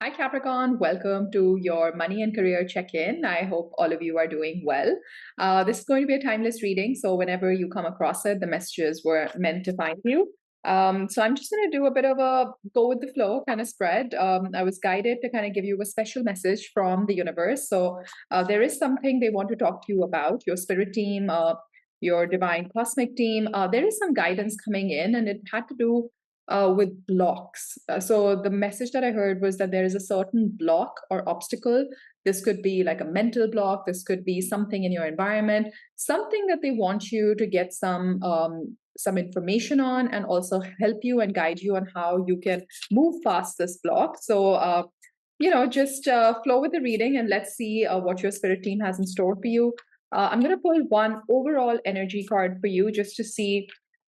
Hi, Capricorn. Welcome to your money and career check-in. I hope all of you are doing well. This is going to be a timeless reading, so whenever you come across it, the messages were meant to find you. So I'm just going to do a bit of a go with the flow kind of spread. I was guided to kind of give you a special message from the universe. So there is something they want to talk to you about, your spirit team, your divine cosmic team. There is some guidance coming in, and it had to do with blocks. So the message that I heard was that there is a certain block or obstacle. This could be like a mental block. This could be something in your environment, something that they want you to get some information on, and also help you and guide you on how you can move past this block. So just flow with the reading and let's see what your spirit team has in store for you. I'm going to pull one overall energy card for you just to see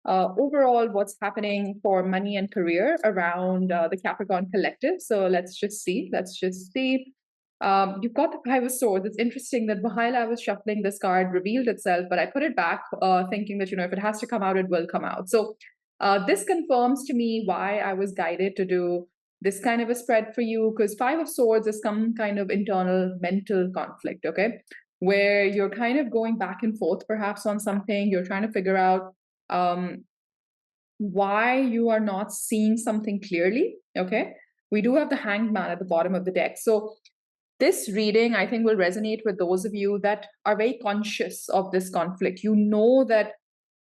overall what's happening for money and career around the Capricorn collective. So let's just see. You've got the Five of Swords. It's interesting that while I was shuffling, this card revealed itself, but I put it back thinking that, if it has to come out, it will come out. So this confirms to me why I was guided to do this kind of a spread for you, because Five of Swords is some kind of internal mental conflict, okay? Where you're kind of going back and forth perhaps on something, you're trying to figure out um, why you are not seeing something clearly, okay? We do have the Hanged Man at the bottom of the deck. So this reading, I think, will resonate with those of you that are very conscious of this conflict. You know that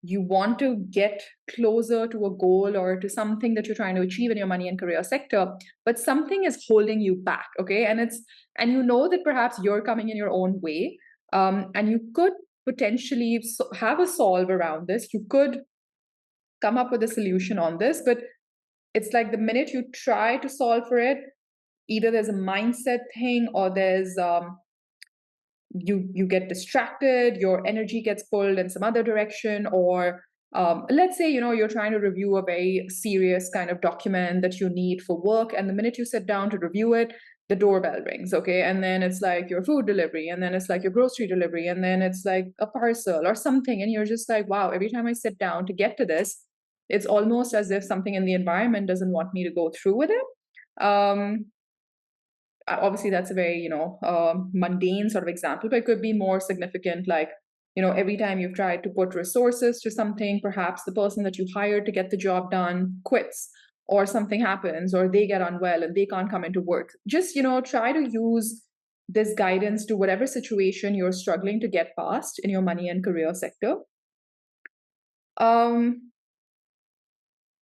you want to get closer to a goal or to something that you're trying to achieve in your money and career sector, but something is holding you back, okay? And you know that perhaps you're coming in your own way, and you could potentially have a solve around this. You could come up with a solution on this, but it's like the minute you try to solve for it, either there's a mindset thing or there's you get distracted, your energy gets pulled in some other direction, or let's say you're trying to review a very serious kind of document that you need for work, and the minute you sit down to review it, the doorbell rings, okay? And then it's like your food delivery, and then it's like your grocery delivery, and then it's like a parcel or something, and you're just like, wow, every time I sit down to get to this, it's almost as if something in the environment doesn't want me to go through with it. Obviously that's a very mundane sort of example, but it could be more significant, like every time you've tried to put resources to something, perhaps the person that you hired to get the job done quits, or something happens, or they get unwell and they can't come into work. Just try to use this guidance to whatever situation you're struggling to get past in your money and career sector.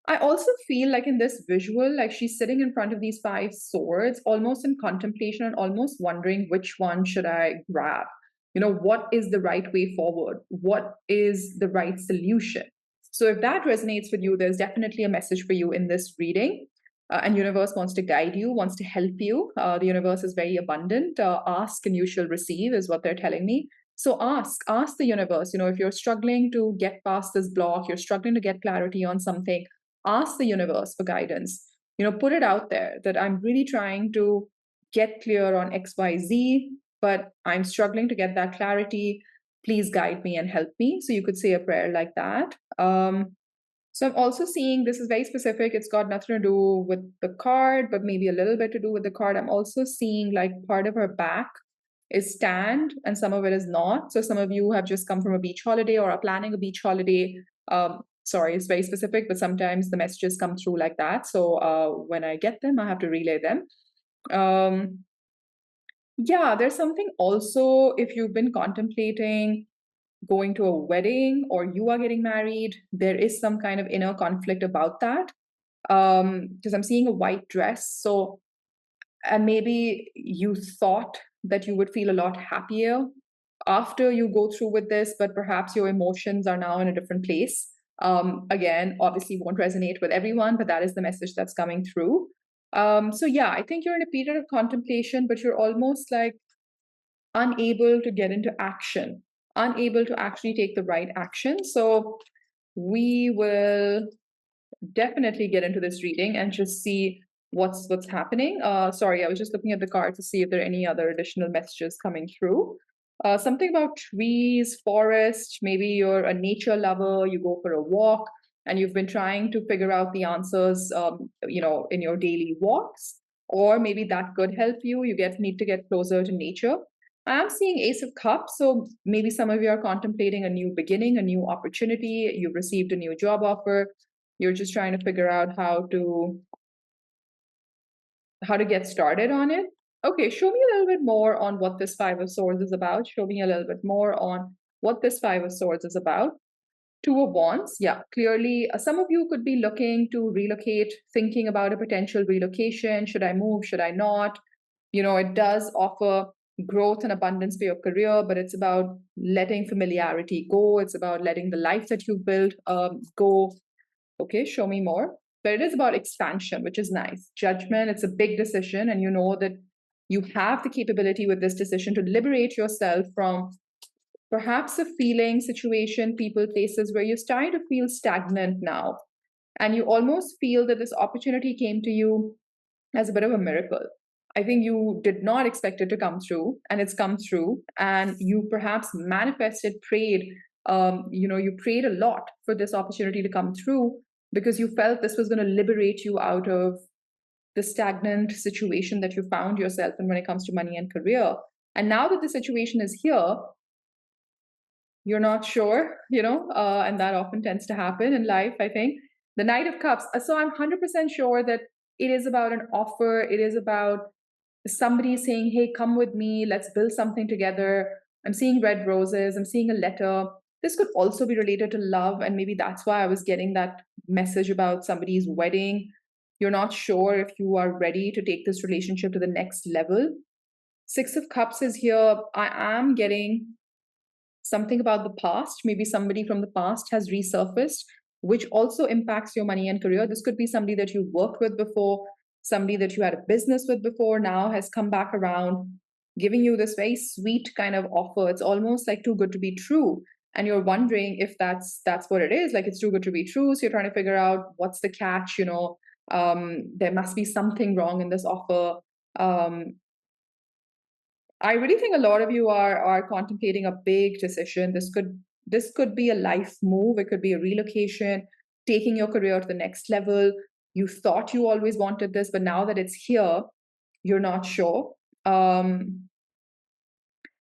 I also feel like in this visual, like she's sitting in front of these five swords, almost in contemplation and almost wondering which one should I grab? What is the right way forward? What is the right solution? So if that resonates with you, there's definitely a message for you in this reading. And universe wants to guide you, wants to help you. The universe is very abundant. Ask and you shall receive is what they're telling me. So ask the universe, if you're struggling to get past this block, you're struggling to get clarity on something, ask the universe for guidance. Put it out there that I'm really trying to get clear on XYZ, but I'm struggling to get that clarity. Please guide me and help me. So you could say a prayer like that. So I'm also seeing, this is very specific, it's got nothing to do with the card, but maybe a little bit to do with the card. I'm also seeing like part of her back is tanned and some of it is not. So some of you have just come from a beach holiday or are planning a beach holiday. Sorry, it's very specific, but sometimes the messages come through like that. So when I get them, I have to relay them. Yeah, there's something also, if you've been contemplating going to a wedding or you are getting married, there is some kind of inner conflict about that. Because I'm seeing a white dress. So, and maybe you thought that you would feel a lot happier after you go through with this, but perhaps your emotions are now in a different place. Again, obviously won't resonate with everyone, but that is the message that's coming through. So yeah, I think you're in a period of contemplation, but you're almost like unable to get into action, unable to actually take the right action. So we will definitely get into this reading and just see what's happening. Sorry, I was just looking at the card to see if there are any other additional messages coming through. Something about trees, forest, maybe you're a nature lover, you go for a walk, and you've been trying to figure out the answers, in your daily walks. or maybe that could help you. You need to get closer to nature. I'm seeing Ace of Cups, so maybe some of you are contemplating a new beginning, a new opportunity. You've received a new job offer. You're just trying to figure out how to get started on it. Okay, show me a little bit more on what this Five of Swords is about. Show me a little bit more on what this Five of Swords is about. Two of Wands, yeah, clearly some of you could be looking to relocate, thinking about a potential relocation. Should I move? Should I not? It does offer growth and abundance for your career, but it's about letting familiarity go. It's about letting the life that you've built go. Okay, show me more. But it is about expansion, which is nice. Judgment, it's a big decision, and you know that you have the capability with this decision to liberate yourself from perhaps a feeling, situation, people, places where you're starting to feel stagnant now. And you almost feel that this opportunity came to you as a bit of a miracle. I think you did not expect it to come through, and it's come through. And you perhaps manifested, prayed. You prayed a lot for this opportunity to come through because you felt this was going to liberate you out of the stagnant situation that you found yourself in when it comes to money and career. And now that the situation is here, you're not sure, and that often tends to happen in life, I think. The Knight of Cups. So I'm 100% sure that it is about an offer. It is about somebody saying, hey, come with me, let's build something together. I'm seeing red roses, I'm seeing a letter. This could also be related to love, and maybe that's why I was getting that message about somebody's wedding. You're not sure if you are ready to take this relationship to the next level. Six of Cups is here. I am getting something about the past. Maybe somebody from the past has resurfaced, which also impacts your money and career. This could be somebody that you worked with before, somebody that you had a business with before, now has come back around, giving you this very sweet kind of offer. It's almost like too good to be true. And you're wondering if that's what it is. Like, it's too good to be true. So you're trying to figure out what's the catch, there must be something wrong in this offer. I really think a lot of you are contemplating a big decision. This could be a life move. It could be a relocation, taking your career to the next level. You thought you always wanted this, but now that it's here, you're not sure.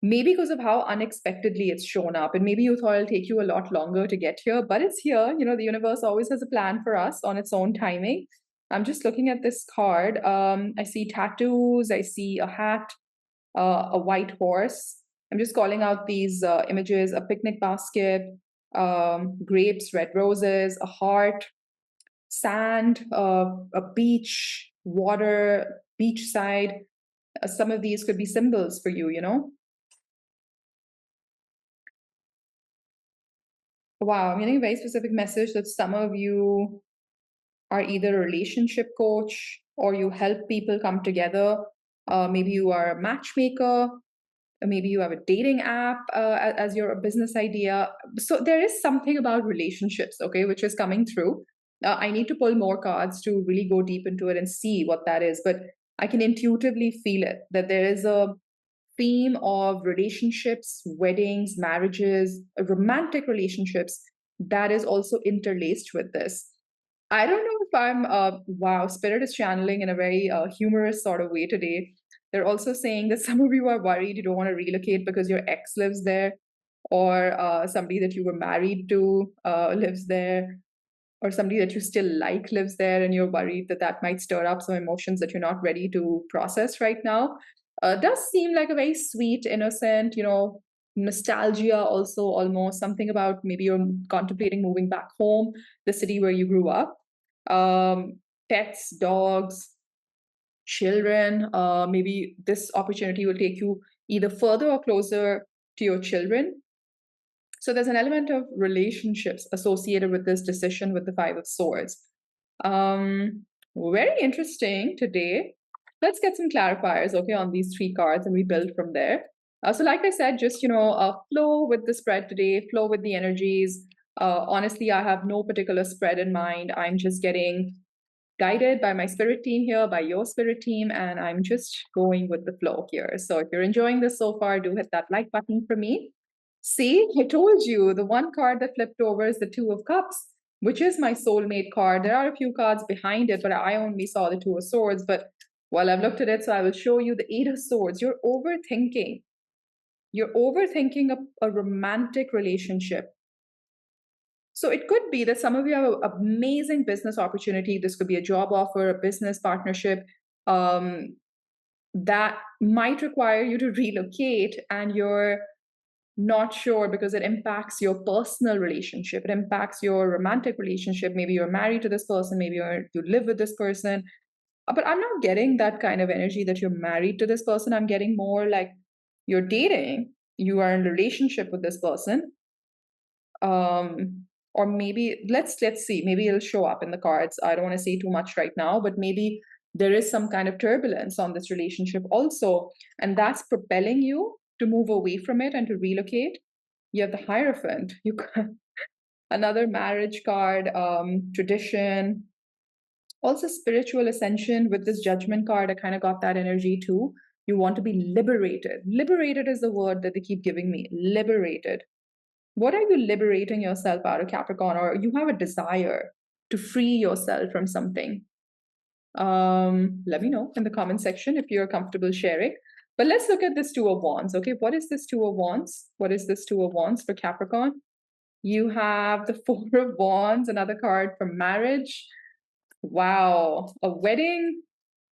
Maybe because of how unexpectedly it's shown up, and maybe you thought it'll take you a lot longer to get here, but it's here. The universe always has a plan for us on its own timing. I'm just looking at this card. I see tattoos. I see a hat. A white horse. I'm just calling out these images: a picnic basket, grapes, red roses, a heart, sand, a beach, water, beachside. Some of these could be symbols for you, Wow, I'm getting a very specific message that some of you are either a relationship coach or you help people come together. Maybe you are a matchmaker. Maybe you have a dating app as your business idea. So there is something about relationships, okay, which is coming through. I need to pull more cards to really go deep into it and see what that is. But I can intuitively feel it, that there is a theme of relationships, weddings, marriages, romantic relationships that is also interlaced with this. I don't know if wow, Spirit is channeling in a very humorous sort of way today. They're also saying that some of you are worried you don't want to relocate because your ex lives there, or somebody that you were married to lives there, or somebody that you still like lives there, and you're worried that that might stir up some emotions that you're not ready to process right now. Does seem like a very sweet, innocent, nostalgia also, almost something about maybe you're contemplating moving back home, the city where you grew up. Pets, dogs, children. Maybe this opportunity will take you either further or closer to your children. So there's an element of relationships associated with this decision with the Five of Swords. Very interesting today. Let's get some clarifiers, okay, on these three cards, and we build from there. So like I said, just, flow with the spread today, flow with the energies. Honestly, I have no particular spread in mind. I'm just getting guided by my spirit team here, by your spirit team, and I'm just going with the flow here. So if you're enjoying this so far, do hit that like button for me. See, I told you, the one card that flipped over is the Two of Cups, which is my soulmate card. There are a few cards behind it, but I only saw the Two of Swords. But Well, I've looked at it, so I will show you the Eight of Swords. You're overthinking. You're overthinking a romantic relationship. So it could be that some of you have an amazing business opportunity. This could be a job offer, a business partnership that might require you to relocate, and you're not sure because it impacts your personal relationship. It impacts your romantic relationship. Maybe you're married to this person. Maybe you live with this person. But I'm not getting that kind of energy that you're married to this person. I'm getting more like you're dating. You are in a relationship with this person. Or maybe let's see. Maybe it'll show up in the cards. I don't want to say too much right now, but maybe there is some kind of turbulence on this relationship also, and that's propelling you to move away from it and to relocate. You have the Hierophant. You another marriage card, tradition, also spiritual ascension. With this Judgment card, I kind of got that energy too. You want to be liberated. Liberated is the word that they keep giving me. Liberated. What are you liberating yourself out of, Capricorn? Or you have a desire to free yourself from something? Let me know in the comment section if you're comfortable sharing. But let's look at this Two of Wands. Okay, what is this Two of Wands? What is this Two of Wands for Capricorn? You have the Four of Wands, another card for marriage. Wow, a wedding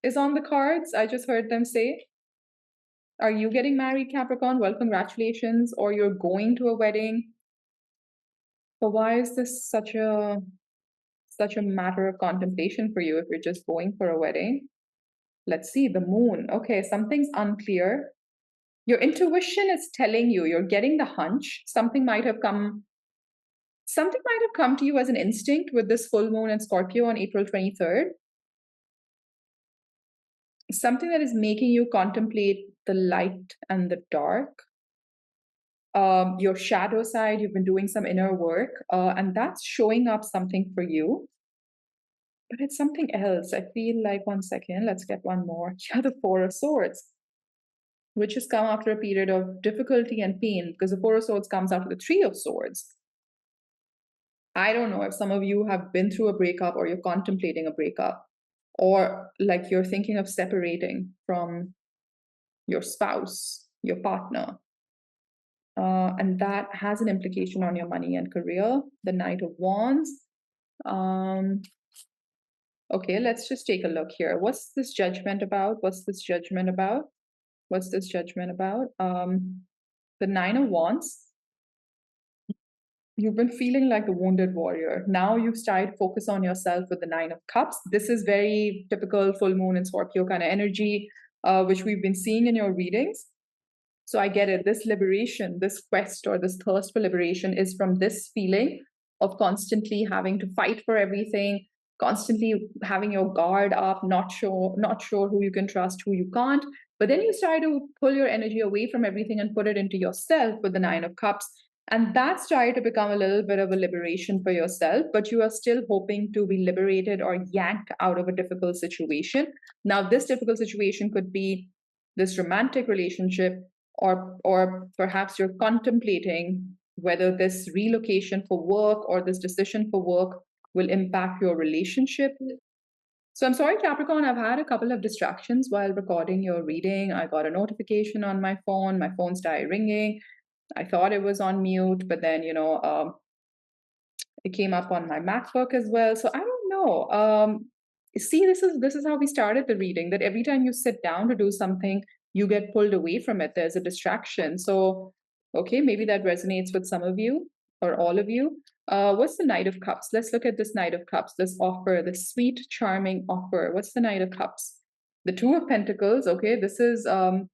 is on the cards. I just heard them say. Are you getting married, Capricorn? Well, congratulations. Or you're going to a wedding. But why is this such a matter of contemplation for you if you're just going for a wedding? Let's see, the Moon. Okay, something's unclear. Your intuition is telling you, you're getting the hunch. Something might have come to you as an instinct with this full moon in Scorpio on April 23rd. Something that is making you contemplate the light and the dark. Your shadow side, you've been doing some inner work, and that's showing up something for you. But it's something else. I feel like, one second, let's get one more. Yeah, the Four of Swords, which has come after a period of difficulty and pain, because the Four of Swords comes after the Three of Swords. I don't know if some of you have been through a breakup or you're contemplating a breakup, or like you're thinking of separating from your spouse, your partner. And that has an implication on your money and career. The Knight of Wands. Okay, let's just take a look here. What's this Judgment about? What's this Judgment about? What's this Judgment about? The Nine of Wands. You've been feeling like the wounded warrior. Now you've started to focus on yourself with the Nine of Cups. This is very typical full moon and Scorpio kind of energy, which we've been seeing in your readings. So I get it. This liberation, this quest or this thirst for liberation is from this feeling of constantly having to fight for everything, constantly having your guard up, not sure who you can trust, who you can't. But then you start to pull your energy away from everything and put it into yourself with the Nine of Cups. And that's started to become a little bit of a liberation for yourself, but you are still hoping to be liberated or yanked out of a difficult situation. Now, this difficult situation could be this romantic relationship, or perhaps you're contemplating whether this relocation for work or this decision for work will impact your relationship. So I'm sorry, Capricorn, I've had a couple of distractions while recording your reading. I got a notification on my phone started ringing. I thought it was on mute, but then, it came up on my MacBook as well. So I don't know. See, this is how we started the reading, that every time you sit down to do something, you get pulled away from it. There's a distraction. So, okay, maybe that resonates with some of you or all of you. What's the Knight of Cups? Let's look at this Knight of Cups, this offer, this sweet, charming offer. What's the Knight of Cups? The Two of Pentacles. Okay, this has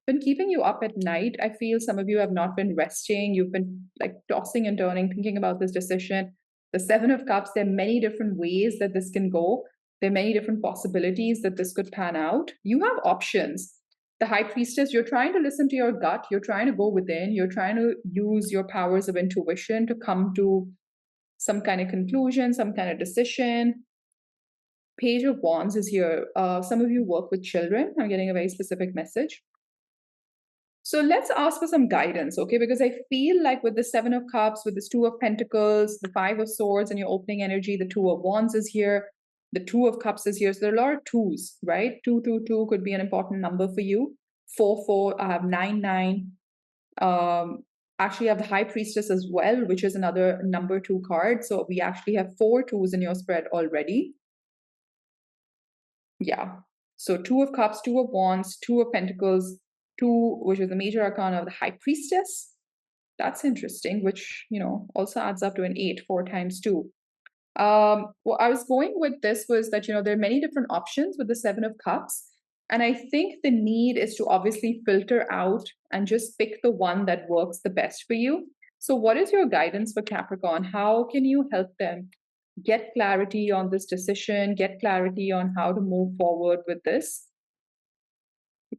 been keeping you up at night. I feel some of you have not been resting. You've been like tossing and turning, thinking about this decision. The Seven of Cups, there are many different ways that this can go. There are many different possibilities that this could pan out. You have options. The High Priestess, you're trying to listen to your gut. You're trying to go within. You're trying to use your powers of intuition to come to some kind of conclusion, some kind of decision. Page of Wands is here. Some of you work with children. I'm getting a very specific message. So let's ask for some guidance, okay? Because I feel like with the Seven of Cups, with this Two of Pentacles, the Five of Swords, and your opening energy, the Two of Wands is here. The Two of Cups is here. So there are a lot of twos, right? 222 could be an important number for you. 4, I have 9, 9. Actually, I have the High Priestess as well, which is another number 2 card. So we actually have 4 2s in your spread already. Yeah. So Two of Cups, Two of Wands, Two of Pentacles, 2, which is the major arcana of the High Priestess. That's interesting, which, also adds up to an 8, 4 times 2. What I was going with this was that, there are many different options with the Seven of Cups. And I think the need is to obviously filter out and just pick the one that works the best for you. So, what is your guidance for Capricorn? How can you help them get clarity on this decision, get clarity on how to move forward with this?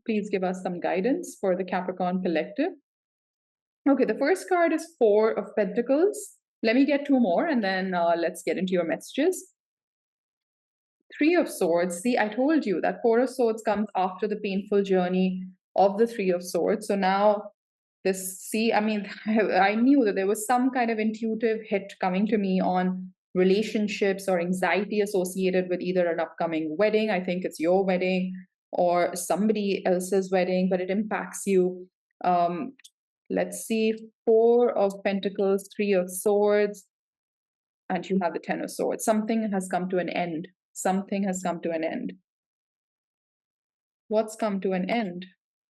Please give us some guidance for the Capricorn collective. Okay, the first card is Four of Pentacles. Let me get 2 more and then let's get into your messages. Three of Swords. See, I told you that Four of Swords comes after the painful journey of the Three of Swords. So now I knew that there was some kind of intuitive hit coming to me on relationships or anxiety associated with either an upcoming wedding. I think it's your wedding or somebody else's wedding, but it impacts you. Let's see, Four of Pentacles, Three of Swords, and you have the Ten of Swords. Something has come to an end. Something has come to an end. What's come to an end?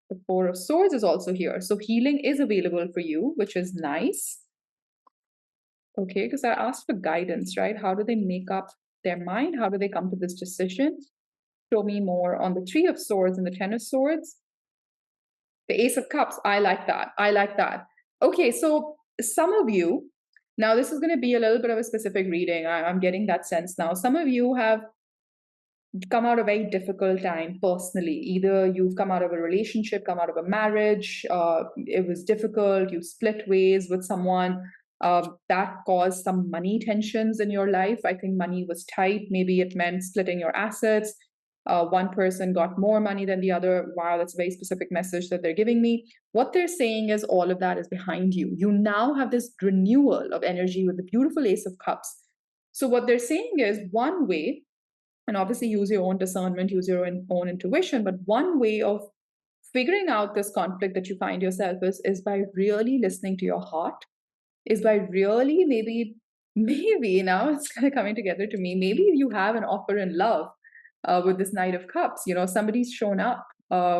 The Four of Swords is also here. So healing is available for you, which is nice. Okay, because I asked for guidance, right? How do they make up their mind? How do they come to this decision? Show me more on the Three of Swords and the Ten of Swords. The Ace of Cups, I like that. I like that. Okay, so some of you, now this is going to be a little bit of a specific reading. I'm getting that sense now. Some of you have come out of a very difficult time personally. Either you've come out of a relationship, come out of a marriage, it was difficult, you split ways with someone. That caused some money tensions in your life. I think money was tight. Maybe it meant splitting your assets. One person got more money than the other. Wow, that's a very specific message that they're giving me. What they're saying is all of that is behind you. You now have this renewal of energy with the beautiful Ace of Cups. So, what they're saying is one way, and obviously use your own discernment, use your own intuition, but one way of figuring out this conflict that you find yourself is by really listening to your heart, is by really maybe now it's kind of coming together to me. Maybe you have an offer in love with this Knight of Cups. Somebody's shown up.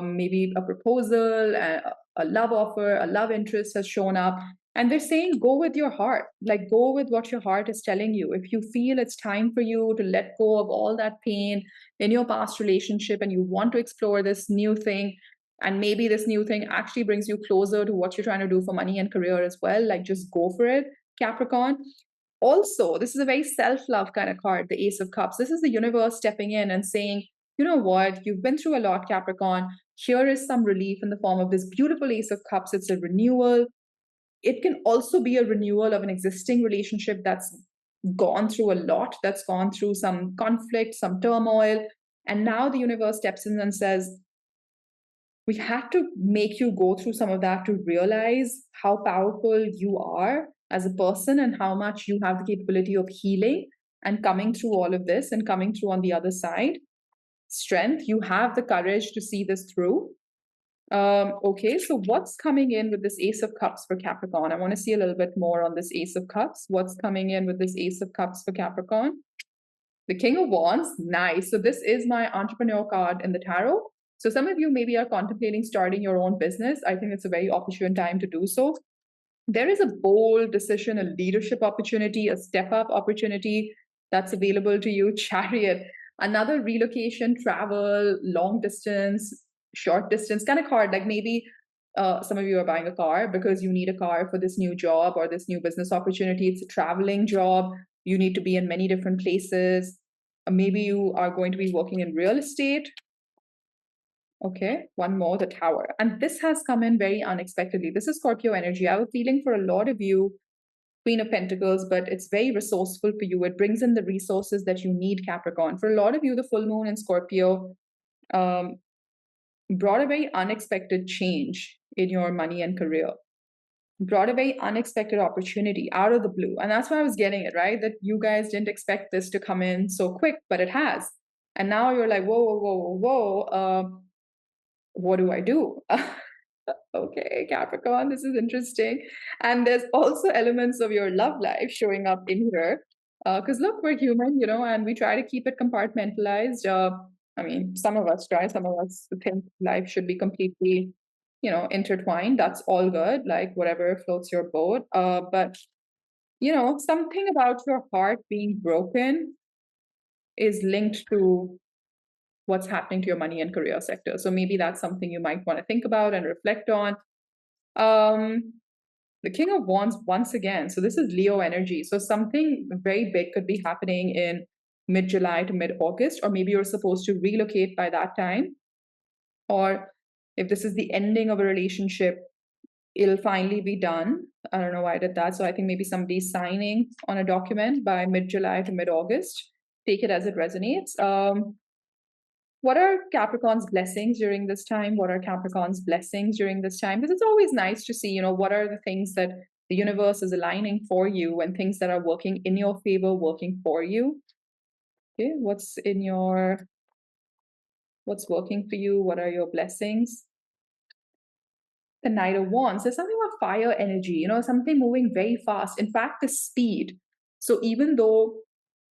Maybe a proposal, a love offer, a love interest has shown up. And they're saying, go with your heart, like go with what your heart is telling you. If you feel it's time for you to let go of all that pain in your past relationship and you want to explore this new thing, and maybe this new thing actually brings you closer to what you're trying to do for money and career as well, like just go for it, Capricorn. Also, this is a very self-love kind of card, the Ace of Cups. This is the universe stepping in and saying, you know what, you've been through a lot, Capricorn. Here is some relief in the form of this beautiful Ace of Cups. It's a renewal. It can also be a renewal of an existing relationship that's gone through a lot, that's gone through some conflict, some turmoil. And now the universe steps in and says, we had to make you go through some of that to realize how powerful you are as a person and how much you have the capability of healing and coming through all of this and coming through on the other side. Strength, you have the courage to see this through. Okay, so what's coming in with this Ace of Cups for Capricorn? I want to see a little bit more on this Ace of Cups. What's coming in with this Ace of Cups for Capricorn? The King of Wands, nice. So this is my entrepreneur card in the tarot. So some of you maybe are contemplating starting your own business. I think it's a very opportune time to do so. There is a bold decision, a leadership opportunity, a step up opportunity that's available to you. Chariot, another relocation, travel, long distance, short distance kind of card. Like maybe some of you are buying a car because you need a car for this new job or this new business opportunity. It's a traveling job. You need to be in many different places. Maybe you are going to be working in real estate. Okay, one more, the Tower. And this has come in very unexpectedly. This is Scorpio energy. I have a feeling for a lot of you, Queen of Pentacles, but it's very resourceful for you. It brings in the resources that you need, Capricorn. For a lot of you, the full moon in Scorpio brought a very unexpected change in your money and career. brought a very unexpected opportunity out of the blue. And that's why I was getting it, right? That you guys didn't expect this to come in so quick, but it has. And now you're like, whoa, whoa, whoa, whoa, whoa. What do I do? Okay, Capricorn, this is interesting. And there's also elements of your love life showing up in here. Because look, we're human, and we try to keep it compartmentalized. I mean, some of us try, some of us think life should be completely, intertwined. That's all good, like whatever floats your boat. But, something about your heart being broken is linked to what's happening to your money and career sector. So maybe that's something you might want to think about and reflect on. Um, the King of Wands once again. So this is Leo energy. So something very big could be happening in mid-July to mid-August, or maybe you're supposed to relocate by that time. Or if this is the ending of a relationship, it'll finally be done. I don't know why I did that. So I think maybe somebody's signing on a document by mid-July to mid-August. Take it as it resonates. What are Capricorn's blessings during this time? What are Capricorn's blessings during this time? Because it's always nice to see, what are the things that the universe is aligning for you and things that are working in your favor, working for you. Okay, what's working for you? What are your blessings? The Knight of Wands. There's something about fire energy, something moving very fast. In fact, the speed. So even though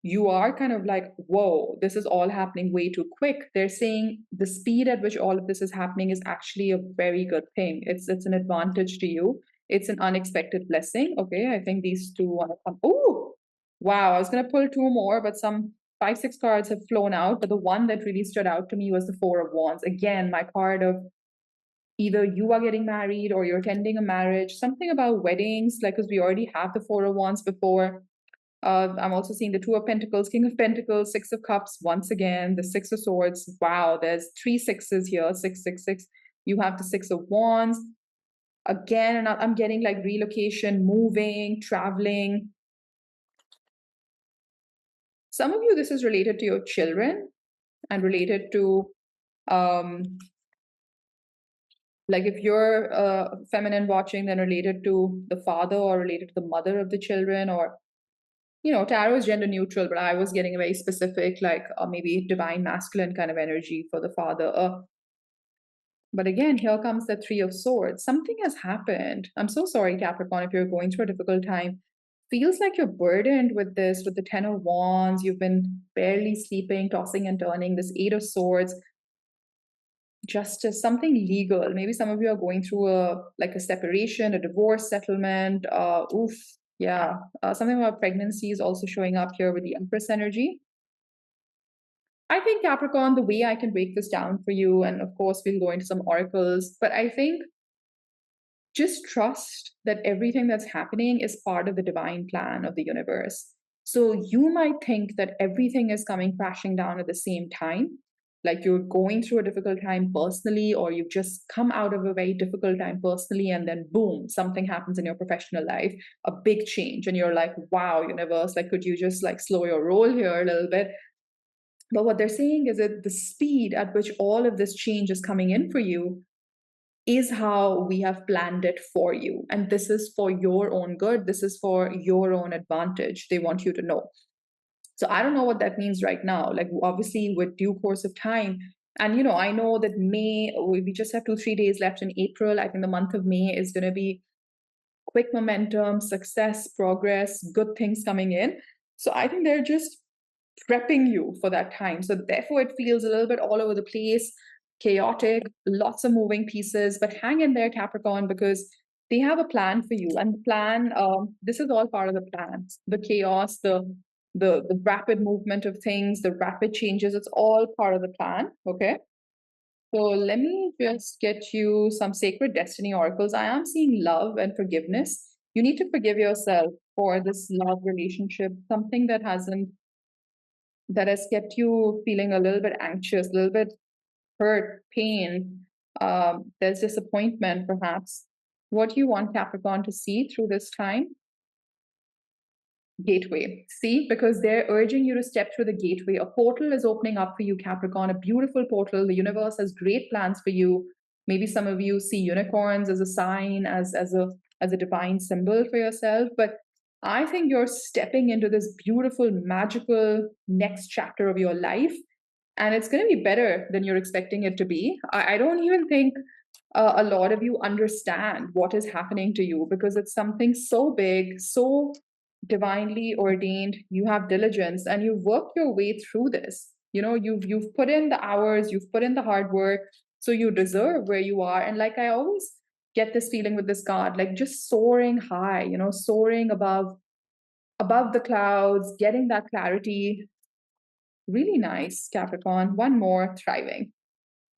you are kind of like, whoa, this is all happening way too quick, they're saying the speed at which all of this is happening is actually a very good thing. It's an advantage to you. It's an unexpected blessing. Okay, I think these two want to come. Oh, wow. I was going to pull two more, but some 5, 6 cards have flown out. But the one that really stood out to me was the Four of Wands. Again, my card of either you are getting married or you're attending a marriage, something about weddings, like, because we already have the Four of Wands before. I'm also seeing the Two of Pentacles, King of Pentacles, Six of Cups, once again, the Six of Swords. Wow, there's 3 sixes here, 666. You have the Six of Wands. Again, and I'm getting like relocation, moving, traveling. Some of you, this is related to your children and related to like if you're feminine watching, then related to the father or related to the mother of the children, or tarot is gender neutral, but I was getting a very specific, like maybe divine masculine kind of energy for the father. But again, here comes the Three of Swords. Something has happened. I'm so sorry, Capricorn, if you're going through a difficult time. Feels like you're burdened with this, with the Ten of Wands. You've been barely sleeping, tossing and turning. This Eight of Swords, justice, something legal. Maybe some of you are going through a separation, a divorce settlement. Yeah. Something about pregnancy is also showing up here with the Empress energy. I think, Capricorn, the way I can break this down for you, and of course we'll go into some oracles, but I think just trust that everything that's happening is part of the divine plan of the universe. So you might think that everything is coming crashing down at the same time, like you're going through a difficult time personally, or you've just come out of a very difficult time personally, and then boom, something happens in your professional life, a big change, and you're like, wow, universe, like, could you just like slow your roll here a little bit? But what they're saying is that the speed at which all of this change is coming in for you is how we have planned it for you. And this is for your own good. This is for your own advantage. They want you to know. So I don't know what that means right now. Like, obviously, with due course of time. And, I know that May, we just have 2, 3 days left in April. I think the month of May is going to be quick momentum, success, progress, good things coming in. So I think they're just prepping you for that time. So therefore, it feels a little bit all over the place, chaotic, lots of moving pieces. But hang in there, Capricorn, because they have a plan for you. And the plan, this is all part of the plan. The chaos, the rapid movement of things, the rapid changes, it's all part of the plan. Okay. So let me just get you some sacred destiny oracles. I am seeing love and forgiveness. You need to forgive yourself for this love relationship, something that has kept you feeling a little bit anxious, a little bit hurt, pain. There's disappointment, perhaps. What do you want Capricorn to see through this time? Gateway. See, because they're urging you to step through the gateway. A portal is opening up for you, Capricorn, a beautiful portal. The universe has great plans for you. Maybe some of you see unicorns as a sign, as a as a divine symbol for yourself. But I think you're stepping into this beautiful, magical next chapter of your life, and it's going to be better than you're expecting it to be. I don't even think a lot of you understand what is happening to you because it's something so big, so divinely ordained. You have diligence and you've worked your way through this. You know, you've put in the hours, you've put in the hard work, so you deserve where you are. And like I always get this feeling with this card, like just soaring high, you know, soaring above the clouds, getting that clarity. Really nice, Capricorn. One more, thriving.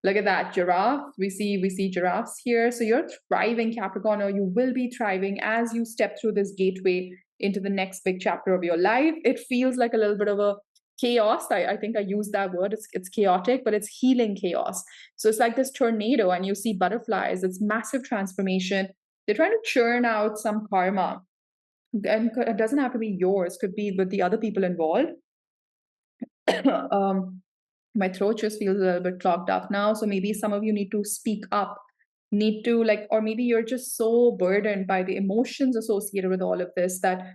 Look at that giraffe. We see giraffes here. So you're thriving, Capricorn, or you will be thriving as you step through this gateway into the next big chapter of your life. It feels like a little bit of a chaos. I think I used that word. It's chaotic, but it's healing chaos. So it's like this tornado, and you see butterflies. It's massive transformation. They're trying to churn out some karma. And it doesn't have to be yours, could be with the other people involved. um, my throat just feels a little bit clogged up now. So maybe some of you need to speak up, need to like, or maybe you're just so burdened by the emotions associated with all of this that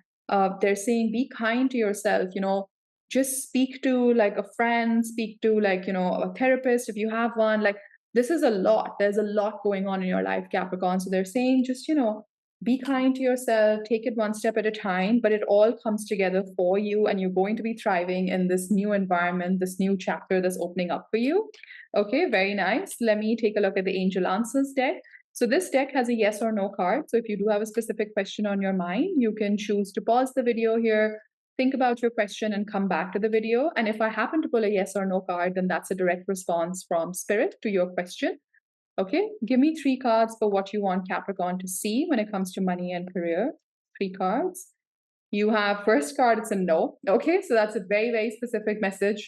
they're saying, be kind to yourself, you know, just speak to like a friend, speak to like, you know, a therapist if you have one. Like, this is a lot. There's a lot going on in your life, Capricorn. So they're saying, just, you know, be kind to yourself, take it one step at a time, but it all comes together for you, and you're going to be thriving in this new environment, this new chapter that's opening up for you. Okay, very nice. Let me take a look at the Angel Answers deck. So this deck has a yes or no card. So if you do have a specific question on your mind, you can choose to pause the video here, think about your question, and come back to the video. And if I happen to pull a yes or no card, then that's a direct response from Spirit to your question. Okay, give me 3 cards for what you want Capricorn to see when it comes to money and career. 3 cards. You have first card, it's a no. Okay, so that's a very, very specific message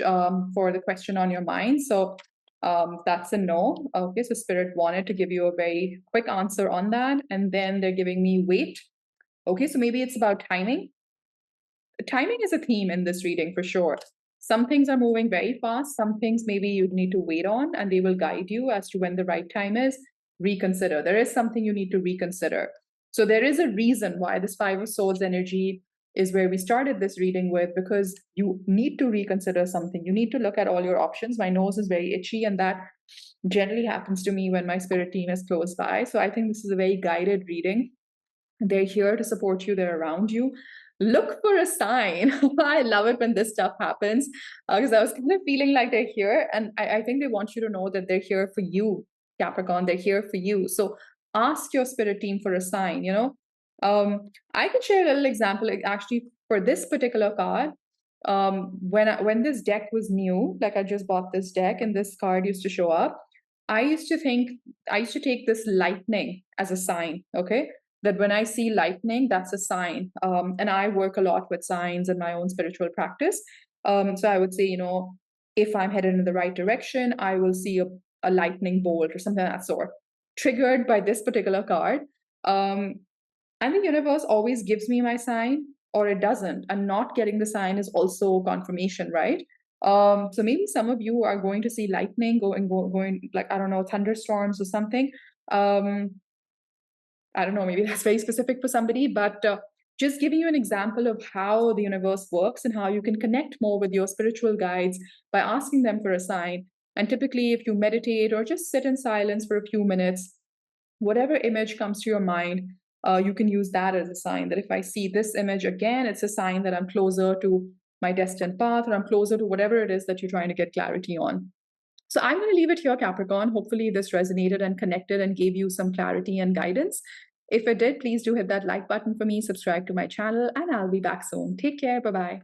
for the question on your mind. So that's a no. Okay, so Spirit wanted to give you a very quick answer on that. And then they're giving me wait. Okay, so maybe it's about timing. Timing is a theme in this reading for sure. Some things are moving very fast. Some things maybe you need to wait on, and they will guide you as to when the right time is. Reconsider. There is something you need to reconsider. So there is a reason why this Five of Swords energy is where we started this reading with, because you need to reconsider something. You need to look at all your options. My nose is very itchy, and that generally happens to me when my spirit team is close by. So I think this is a very guided reading. They're here to support you, they're around you. Look for a sign. I love it when this stuff happens because I was kind of feeling like they're here. And I think they want you to know that they're here for you, Capricorn. They're here for you. So ask your spirit team for a sign, you know. I can share a little example. Like actually, for this particular card, when this deck was new, like I just bought this deck and this card used to show up, I used to take this lightning as a sign, okay? That when I see lightning, that's a sign. And I work a lot with signs in my own spiritual practice. So I would say, you know, if I'm headed in the right direction, I will see a lightning bolt or something of that sort, triggered by this particular card. And the universe always gives me my sign or it doesn't. And not getting the sign is also confirmation, right? So maybe some of you are going to see lightning going like, I don't know, thunderstorms or something. I don't know, maybe that's very specific for somebody, but just giving you an example of how the universe works and how you can connect more with your spiritual guides by asking them for a sign. And typically, if you meditate or just sit in silence for a few minutes, whatever image comes to your mind, you can use that as a sign that if I see this image again, it's a sign that I'm closer to my destined path, or I'm closer to whatever it is that you're trying to get clarity on. So I'm going to leave it here, Capricorn. Hopefully this resonated and connected and gave you some clarity and guidance. If it did, please do hit that like button for me, subscribe to my channel, and I'll be back soon. Take care. Bye-bye.